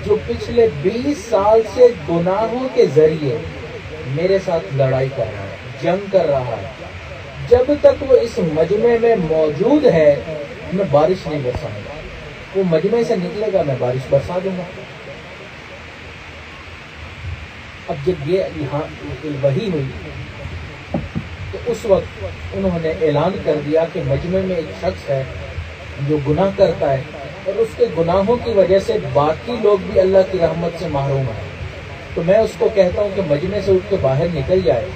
جو پچھلے 20 سال سے گناہوں کے ذریعے میرے ساتھ لڑائی کر رہا ہے، جنگ کر رہا ہے، جب تک وہ اس مجمع میں موجود ہے میں بارش نہیں برساؤں گا، وہ مجمع سے نکلے گا میں بارش برسا دوں گا۔ اب جب یہ یہاں وحی ہوئی تو اس وقت انہوں نے اعلان کر دیا کہ مجمع میں ایک شخص ہے جو گناہ کرتا ہے اور اس کے گناہوں کی وجہ سے باقی لوگ بھی اللہ کی رحمت سے محروم ہیں، تو میں اس کو کہتا ہوں کہ مجمع سے اٹھ کے باہر نکل جائے۔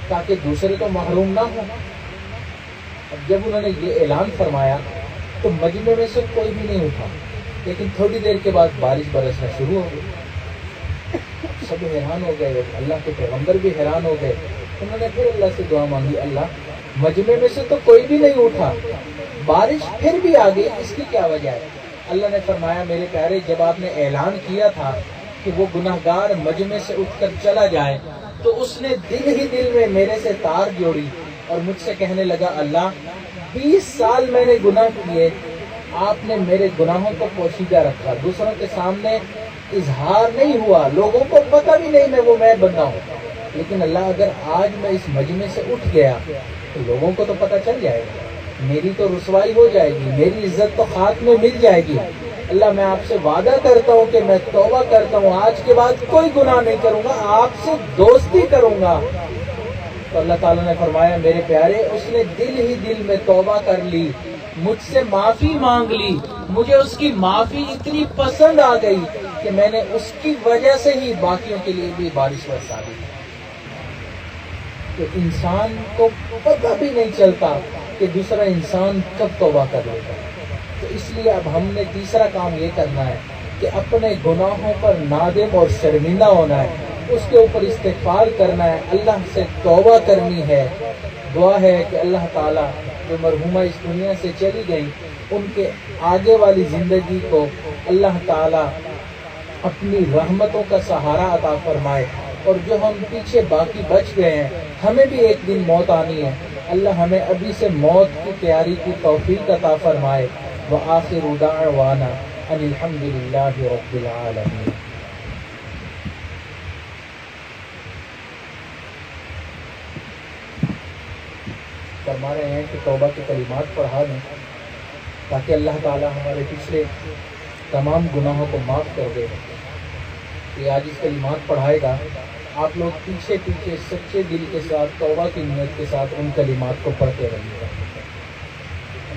تاکہ دوسرے تو محروم نہ ہوں۔ اب جب انہوں نے یہ اعلان فرمایا تو مجمع میں سے کوئی بھی نہیں اٹھا، لیکن تھوڑی دیر کے بعد بارش برسنا شروع ہو گئی۔ سب حیران ہو گئے، اللہ کے پیغمبر بھی حیران ہو گئے۔ انہوں نے پھر اللہ سے دعا مانگی، اللہ مجمع میں سے تو کوئی بھی نہیں اٹھا، بارش پھر بھی آ گئی، اس کی کیا وجہ ہے؟ اللہ نے فرمایا، میرے پیارے، جب آپ نے اعلان کیا تھا کہ وہ گناہگار مجمع سے اٹھ کر چلا جائے تو اس نے دل ہی دل میں میرے سے تار جوڑی اور مجھ سے کہنے لگا، اللہ 20 سال میں نے گناہ کیے، آپ نے میرے گناہوں کو پوشیدہ رکھا، دوسروں کے سامنے اظہار نہیں ہوا، لوگوں کو پتہ بھی نہیں میں بندہ ہوں، لیکن اللہ اگر آج میں اس مجمع سے اٹھ گیا تو لوگوں کو تو پتہ چل جائے گا، میری تو رسوائی ہو جائے گی، میری عزت تو خاک میں مل جائے گی۔ اللہ میں آپ سے وعدہ کرتا ہوں کہ میں توبہ کرتا ہوں، آج کے بعد کوئی گناہ نہیں کروں گا، آپ سے دوستی کروں گا۔ تو اللہ تعالیٰ نے فرمایا، میرے پیارے، اس نے دل ہی دل میں توبہ کر لی، مجھ سے معافی مانگ لی، مجھے اس کی معافی اتنی پسند آ گئی کہ میں نے اس کی وجہ سے ہی باقیوں کے لیے بھی بارش برسا دی۔ تو انسان کو پتہ بھی نہیں چلتا کہ دوسرا انسان کب توبہ کر لیتا ہے۔ تو اس لیے اب ہم نے تیسرا کام یہ کرنا ہے کہ اپنے گناہوں پر نادم اور شرمندہ ہونا ہے، اس کے اوپر استغفار کرنا ہے، اللہ سے توبہ کرنی ہے۔ دعا ہے کہ اللہ تعالیٰ جو مرحومہ اس دنیا سے چلی گئی، ان کے آگے والی زندگی کو اللہ تعالیٰ اپنی رحمتوں کا سہارا عطا فرمائے، اور جو ہم پیچھے باقی بچ گئے ہیں، ہمیں بھی ایک دن موت آنی ہے، اللہ ہمیں ابھی سے موت کی تیاری کی توفیق عطا فرمائے۔ وآخر دعوانا ان الحمد للہ رب العالمین۔ فرما رہے ہیں کہ توبہ کے کلمات پڑھا دیں تاکہ اللہ تعالیٰ ہمارے پچھلے تمام گناہوں کو معاف کر دے۔ یہ آج اس کلمات پڑھائے گا، آپ لوگ پیچھے پیچھے سچے دل کے ساتھ توبہ کی نیت کے ساتھ ان کلمات کو پڑھتے رہیے گا۔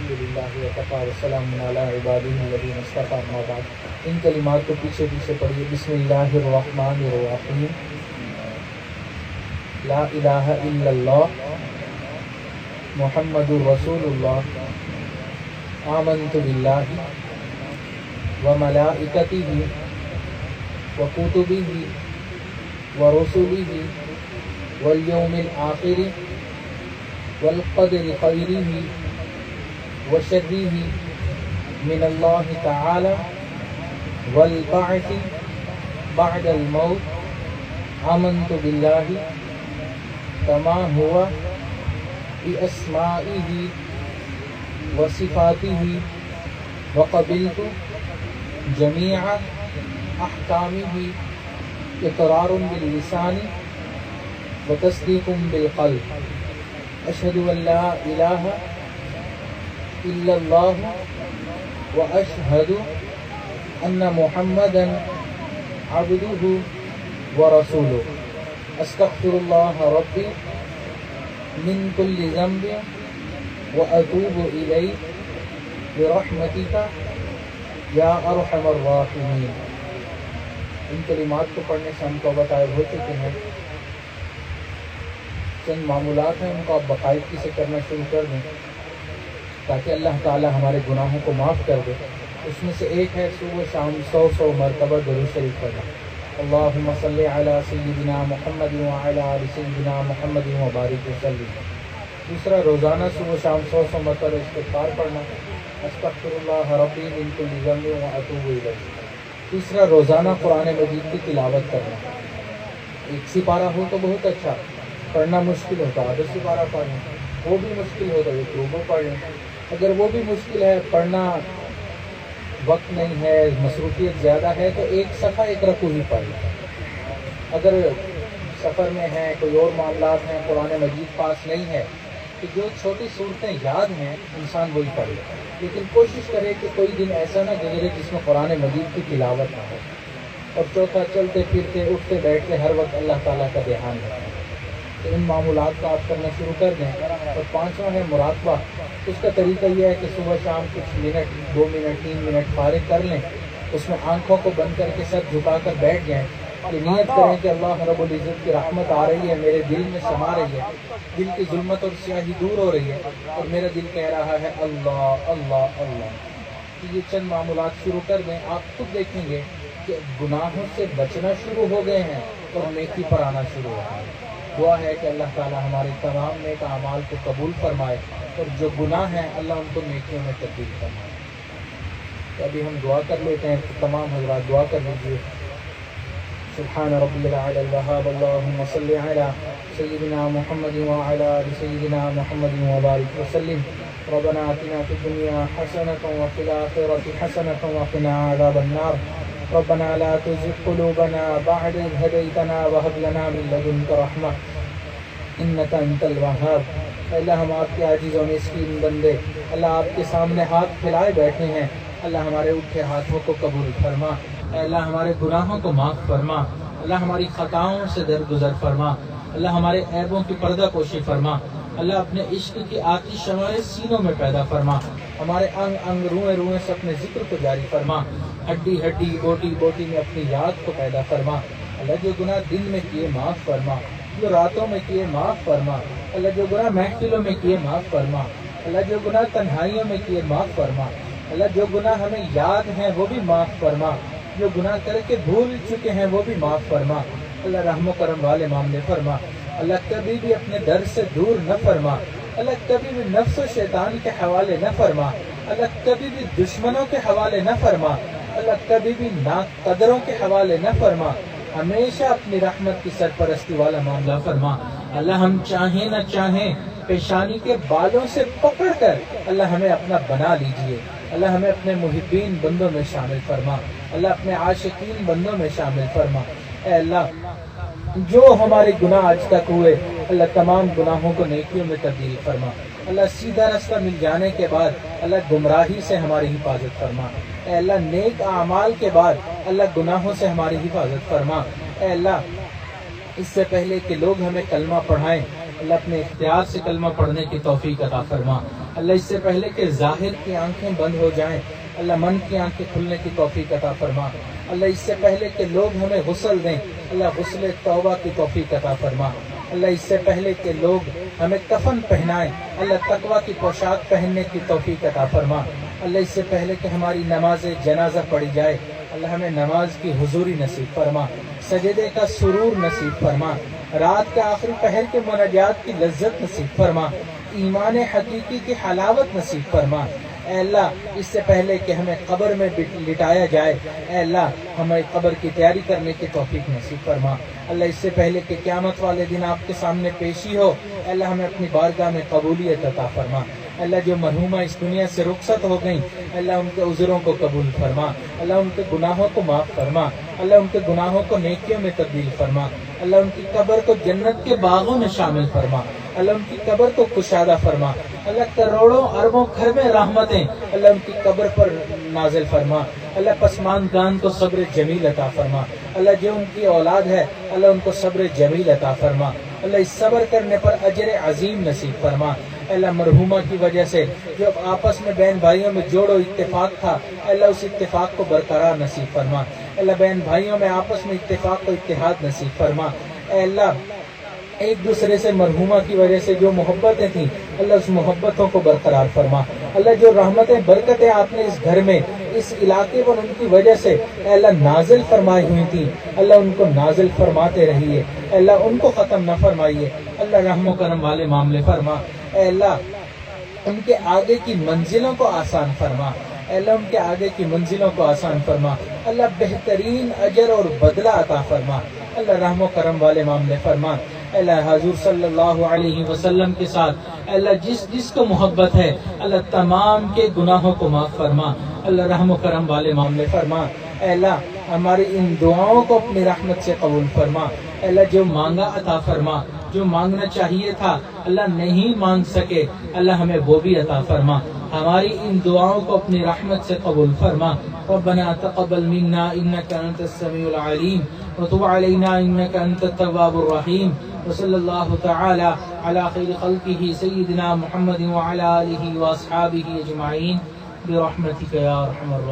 الحمدللہ وکفی وسلام علی عبادہ الذین اصطفی، اما بعد۔ ان کلمات کو پیچھے پیچھے پڑھیے۔ بسم اللہ الرحمن الرحیم، لا الہ الا اللہ محمد الرسول اللہ، آمنت باللہ وملائکتہ وکتبہ ورسلہ والیوم الآخر والقدر خیرہ وشرہ من اللہ تعالی والبعث بعد الموت، آمنت باللہ کما ہوا بأسمائہ وصفاتہ وقبلت جمیع احکامہ اقرار باللسان وتصدیق بالقلب، اشہد ان لا الہ الا اللہ واشہد ان محمدا عبدہ ورسولہ، استغفر اللہ ربی من کل ذنب واتوب الیہ برحمتک یا ارحم الراحمین۔ ان کلمات کو پڑھنے سے ہم توبہ طائب ہو چکے ہیں۔ چند معمولات ہیں، ان کو آپ باقاعدگی سے کرنا شروع کر دیں تاکہ اللہ تعالیٰ ہمارے گناہوں کو معاف کر دے۔ اس میں سے ایک ہے صبح شام 100 مرتبہ درود شریف پڑھنا، اللہم صلی علی سیدنا محمد وعلی آل سیدنا محمد وبارک وسلم۔ دوسرا، روزانہ صبح شام 100 مرتبہ استغفار پڑھنا، استغفر اللہ ربی من کل ذنب واتوب الیہ۔ تیسرا، روزانہ قرآن مجید کی تلاوت کرنا، ایک سپارہ ہو تو بہت اچھا، پڑھنا مشکل ہوتا ہے 10 سپارہ پڑھیں، وہ بھی مشکل ہوتا ہے 1 رکوع پڑھ لیں، اگر وہ بھی مشکل ہے، پڑھنا وقت نہیں ہے، مصروفیت زیادہ ہے، تو 1 صفحہ 1 رکوع ہی پڑھ لیں۔ اگر سفر میں ہیں، کوئی اور معاملات ہیں، قرآن مجید پاس نہیں ہے، کہ جو چھوٹی صورتیں یاد ہیں انسان وہی پڑھ لے، لیکن کوشش کرے کہ کوئی دن ایسا نہ گزرے جس میں قرآن مجید کی تلاوت نہ ہو۔ اور چوتھا، چلتے پھرتے اٹھتے بیٹھتے ہر وقت اللہ تعالیٰ کا دھیان رکھیں۔ تو ان معمولات کا آپ کرنا شروع کر دیں۔ اور پانچواں ہے مراقبہ۔ اس کا طریقہ یہ ہے کہ صبح شام کچھ منٹ، 2 منٹ 3 منٹ فارغ کر لیں، اس میں آنکھوں کو بند کر کے سر جھکا کر بیٹھ جائیں کہ نیت کریں کہ اللہ رب العزت کی رحمت آ رہی ہے، میرے دل میں سما رہی ہے، دل کی ظلمت اور سیاہی دور ہو رہی ہے اور میرا دل کہہ رہا ہے اللہ اللہ اللہ۔ کہ یہ چند معمولات شروع کر دیں، آپ خود دیکھیں گے کہ گناہوں سے بچنا شروع ہو گئے ہیں اور نیکی پر آنا شروع ہو گئے ہیں۔ دعا ہے کہ اللہ تعالی ہمارے تمام نیک اعمال کو قبول فرمائے اور جو گناہ ہیں اللہ ان کو نیکیوں میں تبدیل فرمائے۔ تو ابھی ہم دعا کر لیتے ہیں، تو تمام حضرات دعا کر لیجیے۔ سبحان ربی العلی الوہاب، اللہم صلی علی سیدنا محمد وعلی آل سیدنا محمد وبارک وسلم۔ ربنا آتنا فی الدنیا حسنۃ وفی الآخرۃ حسنۃ وقنا عذاب النار۔ ربنا لا تزغ قلوبنا بعد إذ هديتنا وهب لنا من لدنك رحمة إنك أنت الوهاب۔ اللہ ہم آپ کے عاجز و مسکین بندے، اللہ آپ کے سامنے ہاتھ پھیلائے بیٹھے ہیں، اللہ ہمارے اٹھے ہاتھوں کو قبول فرما، اے اللہ ہمارے گناہوں کو معاف فرما، اللہ ہماری خطاؤں سے درگزر فرما، اللہ ہمارے عیبوں کی پردہ پوشی فرما، اللہ اپنے عشق کی آتش ہمارے سینوں میں پیدا فرما، ہمارے انگ انگ روئیں روئیں سے اپنے ذکر کو جاری فرما، ہڈی ہڈی بوٹی بوٹی میں اپنی یاد کو پیدا فرما، اللہ جو گناہ دن میں کیے معاف فرما، جو راتوں میں کیے معاف فرما، اللہ جو گناہ محفلوں میں کیے معاف فرما، اللہ جو گناہ تنہائیوں میں کیے معاف فرما، اللہ جو گناہ ہمیں یاد ہیں وہ بھی معاف فرما، جو گناہ کر کے بھول چکے ہیں وہ بھی معاف فرما، اللہ رحم و کرم والے معاملے فرما، اللہ کبھی بھی اپنے در سے دور نہ فرما، اللہ کبھی بھی نفس و شیطان کے حوالے نہ فرما، اللہ کبھی بھی دشمنوں کے حوالے نہ فرما، اللہ کبھی بھی ناقدروں کے حوالے نہ فرما، ہمیشہ اپنی رحمت کی سرپرستی والا معاملہ فرما، اللہ ہم چاہیں نہ چاہیں پیشانی کے بالوں سے پکڑ کر اللہ ہمیں اپنا بنا لیجئے، اللہ ہمیں اپنے محبین بندوں میں شامل فرما، اللہ اپنے عاشقین بندوں میں شامل فرما، اے اللہ جو ہمارے گناہ آج تک ہوئے اللہ تمام گناہوں کو نیکیوں میں تبدیل فرما، اللہ سیدھا راستہ مل جانے کے بعد اللہ گمراہی سے ہماری حفاظت فرما، اے اللہ نیک اعمال کے بعد اللہ گناہوں سے ہماری حفاظت فرما، اے اللہ اس سے پہلے کہ لوگ ہمیں کلمہ پڑھائیں اللہ اپنے اختیار سے کلمہ پڑھنے کی توفیق عطا فرما، اللہ اس سے پہلے کہ ظاہر کی آنکھیں بند ہو جائیں اللہ من کی آنکھیں کھلنے کی توفیق عطا فرما، اللہ اس سے پہلے کہ لوگ ہمیں غسل دیں اللہ غسل توبہ کی توفیق عطا فرما، اللہ اس سے پہلے کہ لوگ ہمیں کفن پہنائیں اللہ تقوی کی پوشاک پہننے کی توفیق عطا فرما، اللہ اس سے پہلے کہ ہماری نماز جنازہ پڑھی جائے اللہ ہمیں نماز کی حضوری نصیب فرما، سجدے کا سرور نصیب فرما، رات کے آخری پہر کے مناجات کی لذت نصیب فرما، ایمان حقیقی کی حلاوت نصیب فرما، اے اللہ اس سے پہلے کہ ہمیں قبر میں لٹایا جائے اے اللہ ہمیں قبر کی تیاری کرنے کی توفیق نصیب فرما، اللہ اس سے پہلے کہ قیامت والے دن آپ کے سامنے پیشی ہو اے اللہ ہمیں اپنی بارگاہ میں قبولیت عطا فرما، اللہ جو مرحومہ اس دنیا سے رخصت ہو گئیں اللہ ان کے عذروں کو قبول فرما، اللہ ان کے گناہوں کو معاف فرما، اللہ ان کے گناہوں کو نیکیوں میں تبدیل فرما، اللہ ان کی قبر کو جنت کے باغوں میں شامل فرما، اللہ ان کی قبر کو کشادہ فرما، اللہ کروڑوں اربوں گھر میں رحمتیں اللہ ان کی قبر پر نازل فرما، اللہ پسماندگان کو صبر جمیل عطا فرما، اللہ جو ان کی اولاد ہے اللہ ان کو صبر جمیل عطا فرما، اللہ اس صبر کرنے پر اجر عظیم نصیب فرما، اللہ مرحومہ کی وجہ سے جو آپس میں بہن بھائیوں میں جوڑ و اتفاق تھا اللہ اس اتفاق کو برقرار نصیب فرما، اللہ بہن بھائیوں میں آپس میں اتفاق و اتحاد نصیب فرما، اے اللہ ایک دوسرے سے مرحومہ کی وجہ سے جو محبتیں تھیں اللہ اس محبتوں کو برقرار فرما، اللہ جو رحمتیں برکتیں آپ نے اس گھر میں اس علاقے پر ان کی وجہ سے اے اللہ نازل فرمائی ہوئی تھی اللہ ان کو نازل فرماتے رہیے، اے اللہ ان کو ختم نہ فرمائیے، اللہ رحم و کرم والے معاملے فرما، اے اللہ ان کے آگے کی منزلوں کو آسان فرما، اے اللہ ان کے آگے کی منزلوں کو آسان فرما، اللہ بہترین اجر اور بدلہ عطا فرما، اللہ رحم و کرم والے معاملے فرما، اے اللہ حضور صلی اللہ علیہ وسلم کے ساتھ اے اللہ جس جس کو محبت ہے اللہ تمام کے گناہوں کو معاف فرما، اللہ رحم و کرم والے معاملے فرما، اے اللہ ہماری ان دعاؤں کو اپنی رحمت سے قبول فرما، اے اللہ جو مانگا عطا فرما، جو مانگنا چاہیے تھا اللہ نہیں مانگ سکے اللہ ہمیں وہ بھی عطا فرما، ہماری ان دعاؤں کو اپنی رحمت سے قبول فرما، ربنا تقبل منا انك انت السميع العليم وتب علينا انك انت التواب الرحيم وصلى الله تعالى على خير خلقه سيدنا محمد وعلى آله واصحابه اجمعين برحمتك يا ارحم الراحمين.